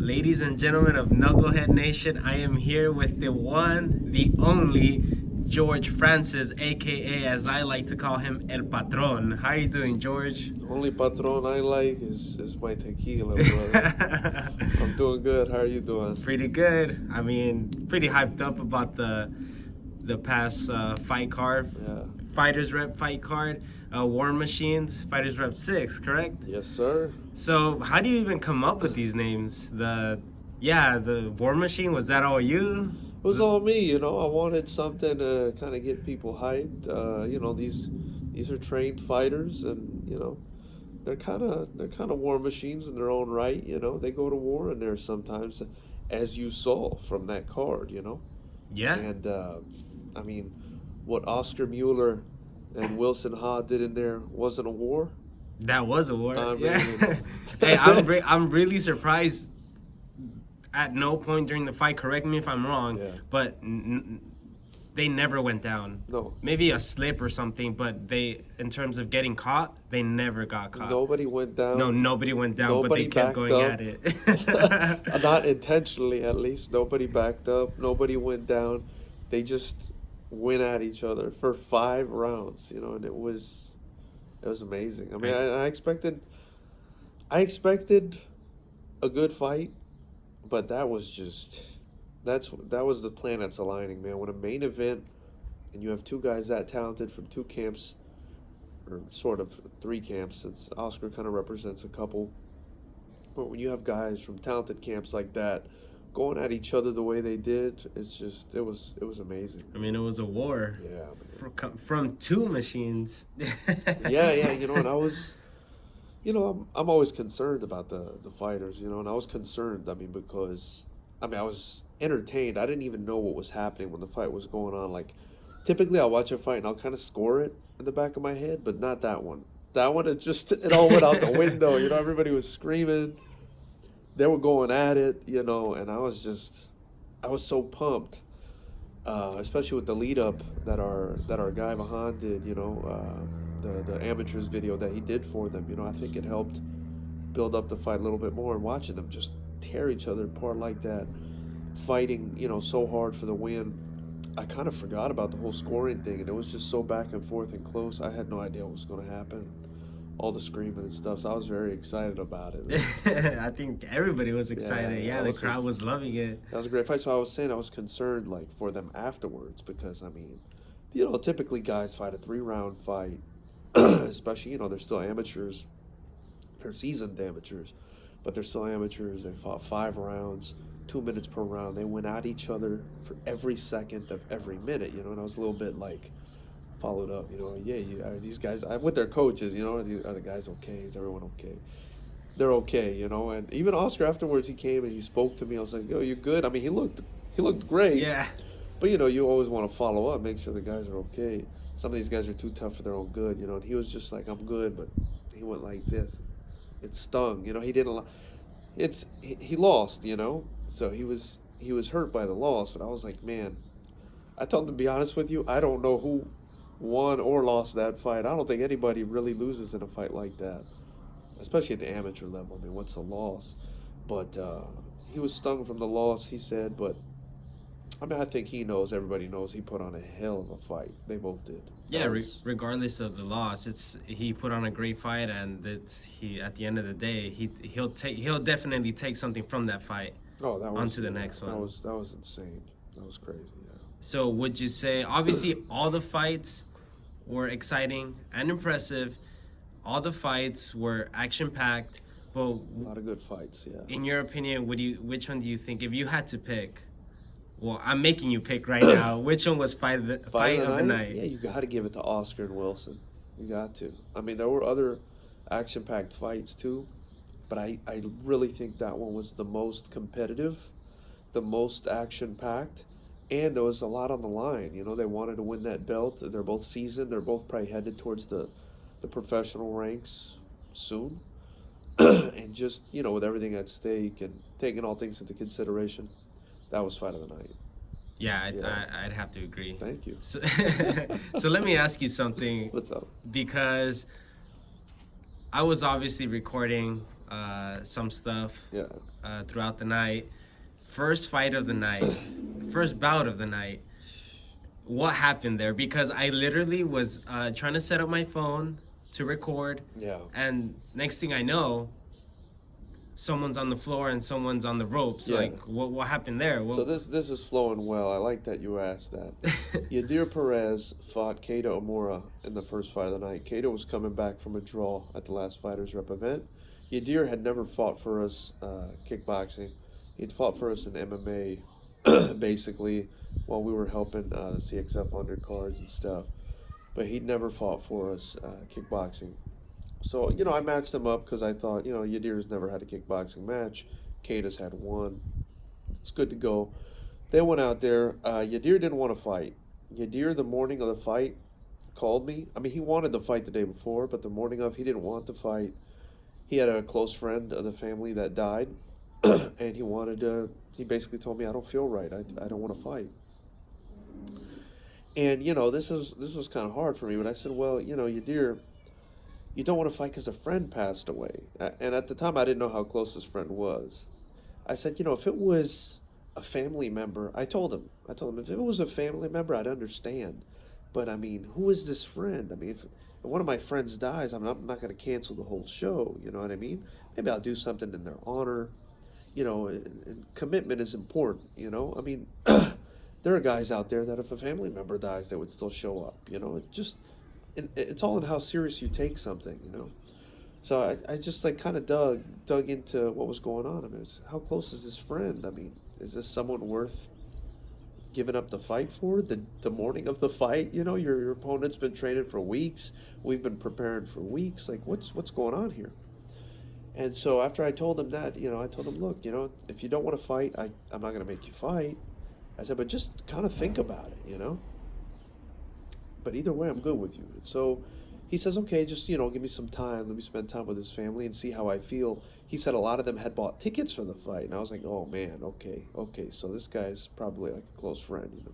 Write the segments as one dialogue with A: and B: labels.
A: Ladies and gentlemen of Knucklehead Nation, I am here with the one, the only George Francis, aka as I like to call him, El Patron. How are you doing, George?
B: Only Patron I like is my tequila, brother. I'm doing good. How are you doing?
A: Pretty good. I mean, pretty hyped up about the past fight card.
B: Yeah.
A: FightersRep fight card. War Machines, FightersRep 6, correct?
B: Yes, sir.
A: So how do you even come up with these names? The War Machine, was that all you?
B: It was all me, I wanted something to kind of get people hyped. These are trained fighters, and they're kind of war machines in their own right. They go to war in there sometimes, as you saw from that card.
A: Yeah.
B: And I mean, what Oscar Mueller and Wilson Ha did in there wasn't a war.
A: That was a war.
B: I mean,
A: Yeah. Hey, I'm really surprised. At no point during the fight, correct me if I'm wrong,
B: Yeah.
A: but they never went down.
B: No.
A: Maybe a slip or something, but in terms of getting caught, they never got caught.
B: Nobody went down.
A: No, nobody went down,
B: Nobody
A: but they kept
B: backed
A: going
B: up.
A: at it.
B: Not intentionally, at least. Nobody backed up. Nobody went down. They just went at each other for 5 rounds, and it was amazing. I mean, I expected a good fight, but that was the planets aligning, man. When a main event and you have 2 guys that talented from 2 camps, or sort of 3 camps, since Oscar kind of represents a couple. But when you have guys from talented camps like that going at each other the way they did, it was amazing.
A: I mean, it was a war.
B: Yeah.
A: From 2 machines.
B: Yeah, and I was, I'm always concerned about the fighters, and I was concerned, because, I was entertained. I didn't even know what was happening when the fight was going on. Like, typically I'll watch a fight and I'll kind of score it in the back of my head, but not that one. That one, it all went out the window, everybody was screaming. They were going at it, and I was so pumped, especially with the lead up that our guy Vahan did, the amateurs video that he did for them. I think it helped build up the fight a little bit more, and watching them just tear each other apart like that, fighting, so hard for the win. I kind of forgot about the whole scoring thing, and it was just so back and forth and close. I had no idea what was going to happen. All the screaming and stuff, so I was very excited about it.
A: I think everybody was excited. Yeah, the crowd was loving it.
B: That was a great fight. So I was saying I was concerned, like, for them afterwards, because, typically guys fight a 3-round fight, especially, they're still amateurs. They're seasoned amateurs, but they're still amateurs. They fought 5 rounds, 2 minutes per round. They went at each other for every second of every minute, and I was a little bit like, followed up, are these guys with their coaches, are the guys okay? Is everyone okay? They're okay, and even Oscar afterwards, he came and he spoke to me. I was like, yo, you good? I mean, he looked great.
A: Yeah.
B: But you always want to follow up, make sure the guys are okay. Some of these guys are too tough for their own good, and he was just like, I'm good, but he went like this. It stung, he didn't. He lost, so he was hurt by the loss. But I was like, man, I told him, to be honest with you, I don't know who won or lost that fight. I don't think anybody really loses in a fight like that, especially at the amateur level. I mean, what's a loss? But he was stung from the loss, he said. But I think he knows, everybody knows, he put on a hell of a fight. They both did.
A: Yeah, regardless of the loss, he put on a great fight, and he at the end of the day, he'll definitely take something from that fight.
B: Oh, that was
A: onto the next one.
B: That was insane. That was crazy. Yeah.
A: So would you say, obviously all the fights were exciting and impressive, all the fights were action-packed, but
B: a lot of good fights, yeah.
A: In your opinion, which one do you think, if you had to pick, well, I'm making you pick right now, which one was fight of the night?
B: Yeah, you got to give it to Oscar and Wilson. You got to. There were other action-packed fights too, but I really think that one was the most competitive, the most action-packed. And there was a lot on the line. They wanted to win that belt. They're both seasoned. They're both probably headed towards the professional ranks soon. And just, with everything at stake and taking all things into consideration, that was fight of the night.
A: Yeah, I'd have to agree.
B: Thank you.
A: So, so let me ask you something.
B: What's up?
A: Because I was obviously recording some stuff
B: Yeah.
A: throughout the night. First fight of the night, first bout of the night. What happened there? Because I literally was trying to set up my phone to record,
B: Yeah.
A: and next thing I know, someone's on the floor and someone's on the ropes.
B: Yeah.
A: Like, what happened there?
B: So this is flowing well. I like that you asked that. Yadir Perez fought Keita Omura in the first fight of the night. Keita was coming back from a draw at the last FightersRep event. Yadir had never fought for us kickboxing. He'd fought for us in MMA, basically, while we were helping CXF undercards and stuff. But he'd never fought for us kickboxing. So, I matched him up because I thought, Yadir's never had a kickboxing match. Keita's had one. It's good to go. They went out there. Yadir didn't want to fight. Yadir, the morning of the fight, called me. I mean, he wanted to fight the day before, but the morning of, he didn't want to fight. He had a close friend of the family that died, and he basically told me, I don't feel right. I don't want to fight. And, this was kind of hard for me, but I said, well, Yadir, you don't want to fight because a friend passed away. And at the time, I didn't know how close this friend was. I said, if it was a family member, I told him, if it was a family member, I'd understand. But, I mean, who is this friend? I mean, if one of my friends dies, I'm not going to cancel the whole show, you know what I mean? Maybe I'll do something in their honor. And commitment is important, I mean, there are guys out there that if a family member dies, they would still show up, it's all in how serious you take something, So I just kind of dug into what was going on. I mean, how close is this friend? I mean, is this someone worth giving up the fight for? The morning of the fight, your opponent's been training for weeks. We've been preparing for weeks. Like, what's going on here? And so after I told him that, I told him, look, if you don't want to fight, I'm not going to make you fight. I said, but just kind of think about it, But either way, I'm good with you. And so he says, okay, just, give me some time. Let me spend time with his family and see how I feel. He said a lot of them had bought tickets for the fight. And I was like, oh, man, okay. So this guy's probably like a close friend,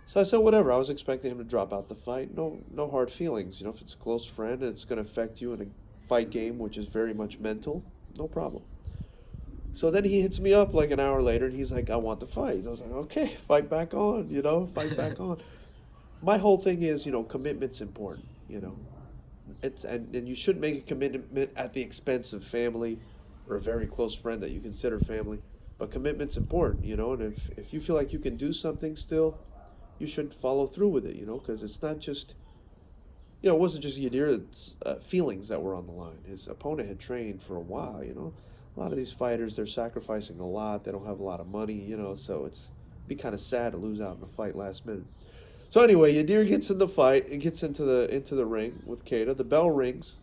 B: So I said, whatever. I was expecting him to drop out the fight. No hard feelings. If it's a close friend and it's going to affect you in a fight game, which is very much mental, no problem. So then he hits me up like an hour later, and he's like, I want the fight. I was like, okay, fight back on, fight back on. My whole thing is, commitment's important, It's and you shouldn't make a commitment at the expense of family or a very close friend that you consider family. But commitment's important, and if you feel like you can do something still, you should follow through with it, because it's not just, it wasn't just Yadir's feelings that were on the line. His opponent had trained for a while, A lot of these fighters, they're sacrificing a lot. They don't have a lot of money, so it'd be kind of sad to lose out in a fight last minute. So anyway, Yadir gets in the fight and gets into the ring with Keita. The bell rings.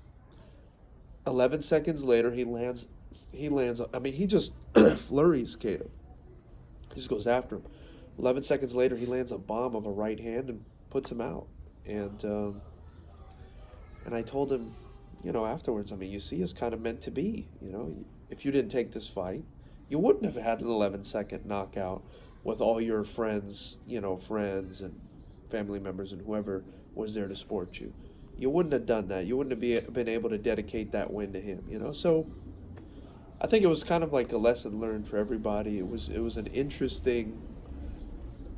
B: 11 seconds later, he lands. I mean, he just flurries Keita. He just goes after him. 11 seconds later, he lands a bomb of a right hand and puts him out. And I told him, afterwards, I mean, you see, it's kind of meant to be. If you didn't take this fight, you wouldn't have had an 11-second knockout with all your friends, friends and family members and whoever was there to support you. You wouldn't have done that. You wouldn't have been able to dedicate that win to him, So I think it was kind of like a lesson learned for everybody. It was an interesting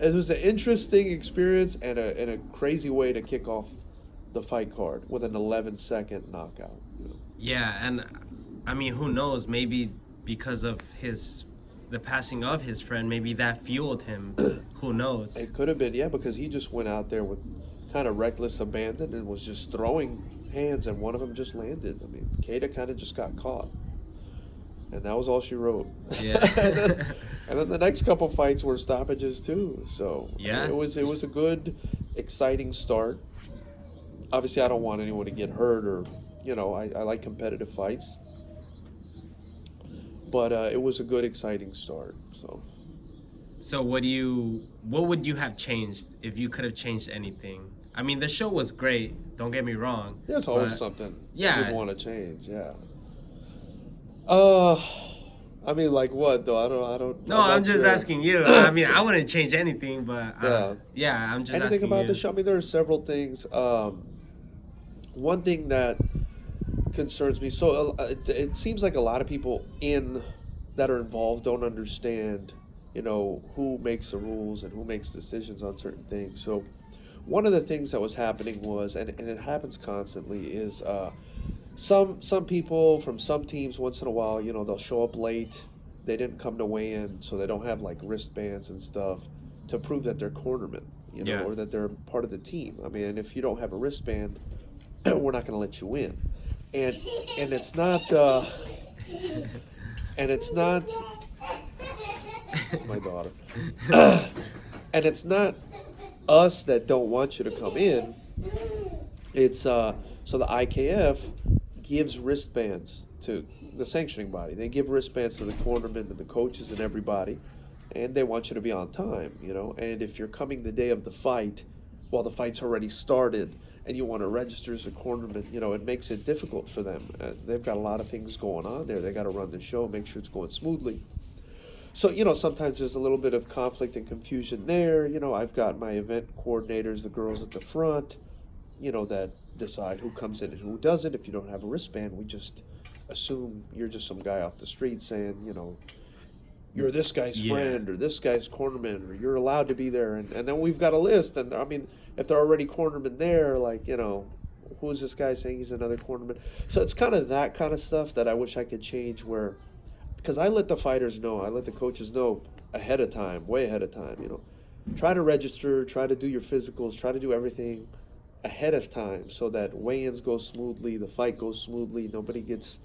B: experience and a crazy way to kick off the fight card with an 11-second knockout.
A: Yeah, and I mean, who knows? Maybe because of the passing of his friend, maybe that fueled him. Who knows? It
B: could have been, yeah, because he just went out there with kind of reckless abandon and was just throwing hands, and one of them just landed. I mean, Keita kind of just got caught, and that was all she wrote.
A: Yeah.
B: and then the next couple fights were stoppages too. So
A: yeah,
B: it was a good, exciting start. Obviously, I don't want anyone to get hurt or, I like competitive fights. But it was a good, exciting start.
A: So what would you have changed if you could have changed anything? I mean, the show was great. Don't get me wrong.
B: There's always something you'd want to change. Yeah. I mean, like what though? I don't.
A: No, I'm just asking you. I mean, I wouldn't change anything, but yeah, I'm just
B: anything
A: asking
B: about
A: you.
B: the show. I mean, there are several things. One thing that concerns me. So it seems like a lot of people in that are involved don't understand, who makes the rules and who makes decisions on certain things. So one of the things that was happening was, and it happens constantly, is some people from some teams once in a while, they'll show up late. They didn't come to weigh in, so they don't have like wristbands and stuff to prove that they're cornermen,
A: Yeah.
B: or that they're part of the team. I mean, if you don't have a wristband, we're not going to let you in. And it's not and it's not my daughter. And it's not us that don't want you to come in. It's so the IKF gives wristbands to the sanctioning body. They give wristbands to the cornermen and the coaches and everybody, and they want you to be on time, And if you're coming the day of the fight, while the fight's already started, and you want to register as a cornerman, it makes it difficult for them. They've got a lot of things going on there. They got to run the show, make sure it's going smoothly. So, sometimes there's a little bit of conflict and confusion there. I've got my event coordinators, the girls at the front, that decide who comes in and who doesn't. If you don't have a wristband, we just assume you're just some guy off the street saying, you're this guy's friend or this guy's cornerman, or you're allowed to be there. And then we've got a list. And I mean, if they're already cornermen there, like, who's this guy saying he's another cornerman? So it's kind of that kind of stuff that I wish I could change, where, because I let the fighters know, I let the coaches know ahead of time, way ahead of time, try to register, try to do your physicals, try to do everything ahead of time so that weigh-ins go smoothly, the fight goes smoothly, nobody gets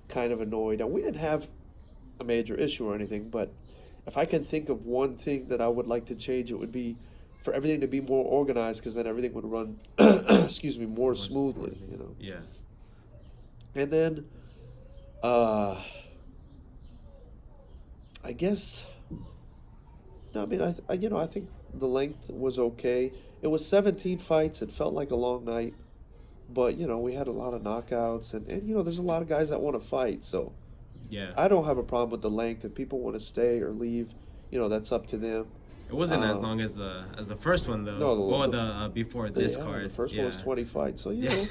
B: kind of annoyed. And we didn't have a major issue or anything, but if I can think of one thing that I would like to change, it would be for everything to be more organized, because then everything would run excuse me, more smoothly,
A: Yeah.
B: And then I guess, no, I mean, I think the length was okay. It was 17 fights. It felt like a long night, but we had a lot of knockouts, and there's a lot of guys that want to fight. So
A: Yeah.
B: I don't have a problem with the length. If people want to stay or leave, that's up to them.
A: It wasn't as long as the first one though.
B: No,
A: the before this card.
B: The first one was 20 fights. So
A: Yeah.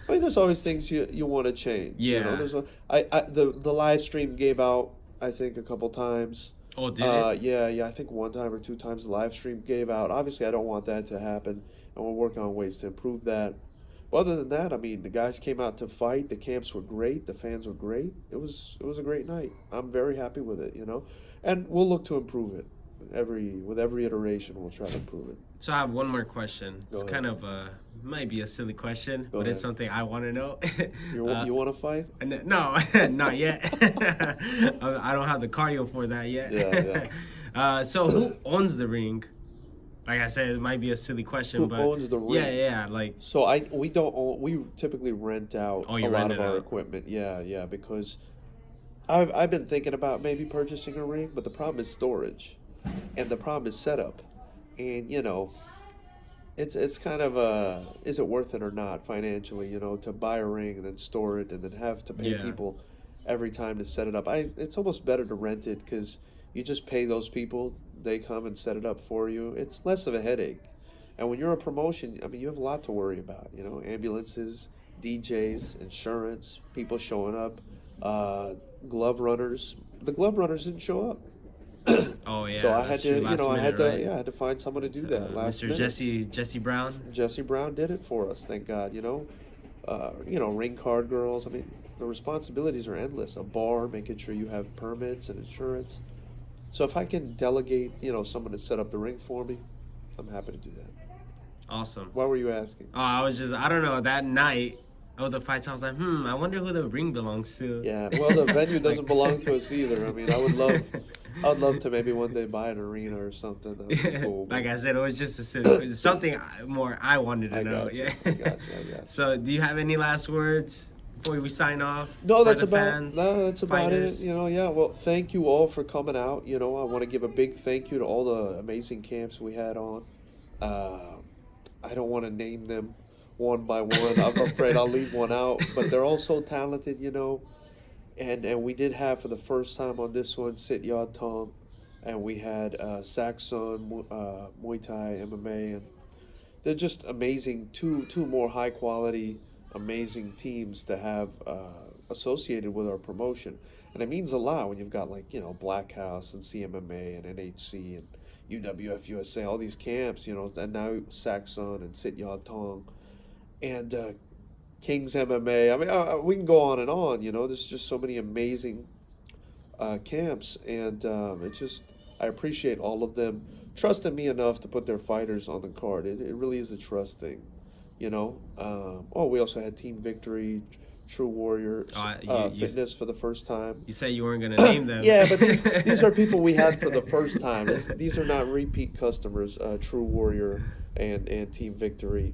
B: I mean, there's always things you want to change.
A: Yeah.
B: There's the live stream gave out, I think, a couple times.
A: Oh, did it?
B: Yeah. I think one time or two times the live stream gave out. Obviously, I don't want that to happen, and we're working on ways to improve that. But other than that, I mean, the guys came out to fight. The camps were great. The fans were great. It was a great night. I'm very happy with it. And we'll look to improve it. With every iteration, we'll try to improve it.
A: So I have one more question.
B: Go
A: It's
B: ahead.
A: kind of might be a silly question,
B: Go
A: but it's
B: ahead.
A: something I want to know.
B: You want to fight?
A: No, not yet. I don't have the cardio for that yet.
B: Yeah.
A: So who owns the ring? Like I said, it might be a silly question,
B: Who
A: but
B: owns the ring?
A: Yeah. Like,
B: So we don't own. We typically rent out
A: Oh,
B: a
A: you
B: lot
A: rent
B: of
A: it
B: our
A: out.
B: equipment. Yeah, because I've been thinking about maybe purchasing a ring, but the problem is storage, and the problem is setup, and it's kind of is it worth it or not financially, to buy a ring and then store it and then have to pay
A: Yeah.
B: people every time to set it up. It's almost better to rent it, because you just pay those people, they come and set it up for you. It's less of a headache. And when you're a promotion, I mean, you have a lot to worry about, ambulances, DJs, insurance, people showing up, glove runners. The glove runners didn't show up.
A: oh yeah.
B: So I had
A: that's
B: to,
A: true, last
B: I had
A: minute,
B: to,
A: right?
B: I had to find someone to do that last
A: Mr.
B: minute.
A: Jesse Brown.
B: Jesse Brown did it for us, thank God. Ring card girls. I mean, the responsibilities are endless. A bar, making sure you have permits and insurance. So if I can delegate, someone to set up the ring for me, I'm happy to do that.
A: Awesome.
B: Why were you asking?
A: Oh, I don't know, that night of the fights, I was like, I wonder who the ring belongs to.
B: Yeah, well, the venue doesn't belong to us either. I mean, I'd love to maybe one day buy an arena or something. That would be cool.
A: Like I said, it was just something more I wanted to
B: I
A: know.
B: got you.
A: Yeah.
B: I got you.
A: So, do you have any last words before we sign off?
B: No,
A: for
B: that's
A: the
B: about
A: fans,
B: that's about
A: fighters?
B: it. Yeah. Well, thank you all for coming out. I want to give a big thank you to all the amazing camps we had on. I don't want to name them one by one. I'm afraid I'll leave one out, but they're all so talented, And we did have, for the first time on this one, Sit Yod Tong, and we had Saxon, Muay Thai, MMA, and they're just amazing. Two more high quality amazing teams to have associated with our promotion. And it means a lot when you've got, like, Black House and CMMA and NHC and UWF USA, all these camps, and now Saxon and Sit Ya Tong and King's MMA. I mean, we can go on and on. There's just so many amazing camps, and I appreciate all of them trusting me enough to put their fighters on the card. It really is a trust thing. We also had Team Victory, True Warrior, Fitness for the first time.
A: You said you weren't going to name them.
B: Yeah, but these are people we had for the first time. These are not repeat customers. True Warrior and Team Victory,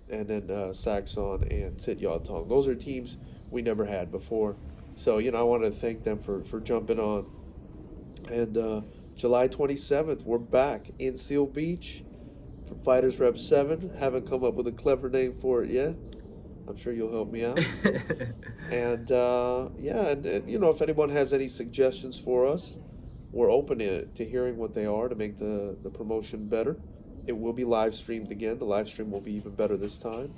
B: and then Saxon and Sit Ya Tong. Those are teams we never had before. So, I want to thank them for jumping on. And July 27th, we're back in Seal Beach for FightersRep 7. Haven't come up with a clever name for it yet. I'm sure you'll help me out. And if anyone has any suggestions for us, we're open to hearing what they are to make the promotion better. It will be live streamed again. The live stream will be even better this time.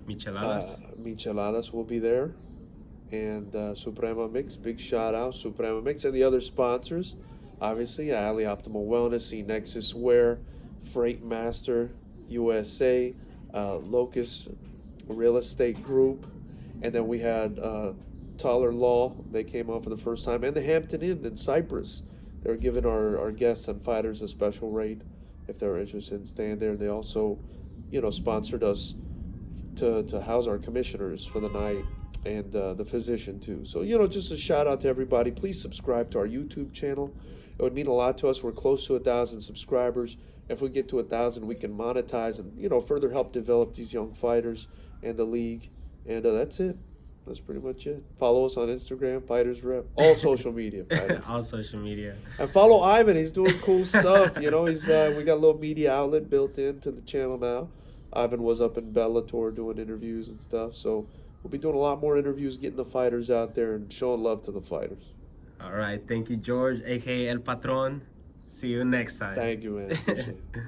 B: Micheladas will be there. And Supremamix, big shout out, Supremamix, and the other sponsors. Obviously, Ali Optimal Wellness, CNEXS Wear, FreightMaster USA, Lotus Real Estate Group, and then we had Thaler Law. They came on for the first time, and the Hampton Inn in Cyprus. They were giving our guests and fighters a special rate if they were interested in staying there. They also, sponsored us to house our commissioners for the night, and the physician too. So, just a shout out to everybody. Please subscribe to our YouTube channel. It would mean a lot to us. We're close to 1,000 subscribers. If we get to 1,000, we can monetize and, further help develop these young fighters and the league. And that's it. That's pretty much it. Follow us on Instagram, FightersRep, all social media.
A: All social media.
B: And follow Ivan. He's doing cool stuff. He's we got a little media outlet built into the channel now. Ivan was up in Bellator doing interviews and stuff. So we'll be doing a lot more interviews, getting the fighters out there and showing love to the fighters.
A: All right. Thank you, George, a.k.a. El Patron. See you next time.
B: Thank you, man. Appreciate it.